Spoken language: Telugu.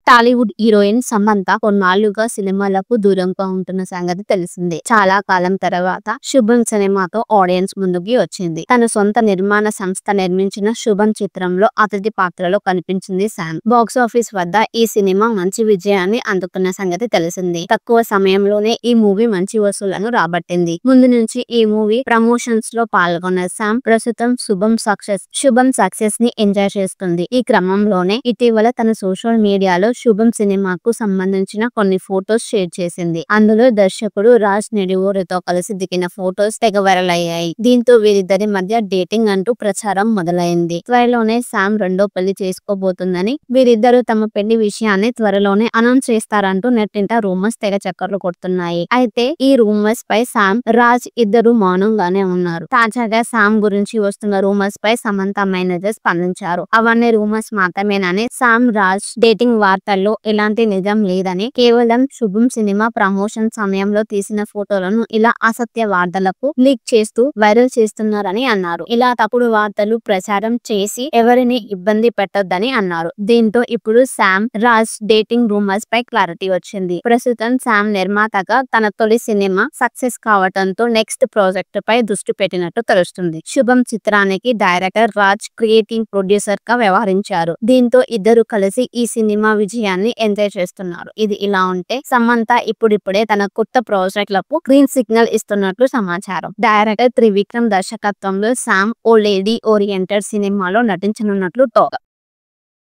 టాలీవుడ్ హీరోయిన్ సమంత కొన్నాళ్లుగా సినిమాలకు దూరంగా ఉంటున్న సంగతి తెలిసిందే. చాలా కాలం తర్వాత శుభం సినిమాతో ఆడియన్స్ ముందుకి వచ్చింది. తన సొంత నిర్మాణ సంస్థ నిర్మించిన శుభం చిత్రంలో అతిథి పాత్రలో కనిపించింది శామ్. బాక్సాఫీస్ వద్ద ఈ సినిమా మంచి విజయాన్ని అందుకున్న సంగతి తెలిసింది. తక్కువ సమయంలోనే ఈ మూవీ మంచి వసూళ్లను రాబట్టింది. ముందు నుంచి ఈ మూవీ ప్రమోషన్స్ లో పాల్గొన్న శామ్ ప్రస్తుతం శుభం సక్సెస్ ని ఎంజాయ్ చేస్తుంది. ఈ క్రమంలోనే ఇటీవల తన సోషల్ మీడియాలో శుభం సినిమాకు సంబంధించిన కొన్ని ఫోటోస్ షేర్ చేసింది. అందులో దర్శకుడు రాజ్ నెడివోరితో కలిసి దిగిన ఫోటోస్ తెగ వైరల్ అయ్యాయి. దీంతో వీరిద్దరి మధ్య డేటింగ్ అంటూ ప్రచారం మొదలైంది. త్వరలోనే శామ్ రెండో పెళ్లి చేసుకోబోతుందని, వీరిద్దరూ తమ పెళ్లి విషయాన్ని త్వరలోనే అనౌన్స్ చేస్తారంటూ నెట్టింట రూమర్స్ తెగ చక్కర్లు కొడుతున్నాయి. అయితే ఈ రూమర్స్ పై శామ్, రాజ్ ఇద్దరు మౌనంగానే ఉన్నారు. తాజాగా శామ్ గురించి వస్తున్న రూమర్స్ పై సమంత మేనేజర్ స్పందించారు. అవన్నీ రూమర్స్ మాత్రమేనని, శామ్, రాజ్ డేటింగ్ వార్తల్లో ఎలాంటి నిజం లేదని, కేవలం శుభం సినిమా ప్రమోషన్ సమయంలో తీసిన ఫోటోలను ఇలా అసత్య వార్తలకు లీక్ చేస్తూ వైరల్ చేస్తున్నారని అన్నారు. ఇలా తప్పుడు వార్తలు ప్రచారం చేసి ఎవరిని ఇబ్బంది పెట్టొద్దని అన్నారు. దీంతో ఇప్పుడు శామ్, రాజ్ డేటింగ్ రూమర్స్ పై క్లారిటీ వచ్చింది. ప్రస్తుతం శామ్ నిర్మాతగా తన తొలి సినిమా సక్సెస్ కావడంతో నెక్స్ట్ ప్రాజెక్ట్ పై దృష్టి పెట్టినట్టు తెలుస్తుంది. శుభం చిత్రానికి డైరెక్టర్ రాజ్ క్రియేటివ్ ప్రొడ్యూసర్ గా వ్యవహరించారు. దీంతో ఇద్దరు కలిసి ఈ సినిమా విజయాన్ని ఎంజాయ్ చేస్తున్నారు. ఇది ఇలా ఉంటే సమంత ఇప్పుడిప్పుడే తన కొత్త ప్రాజెక్టులకు గ్రీన్ సిగ్నల్ ఇస్తున్నట్లు సమాచారం. డైరెక్టర్ త్రివిక్రమ్ దర్శకత్వంలో శామ్ ఓ లేడీ ఓరియంటెడ్ సినిమాలో నటించనున్నట్లు టాక్.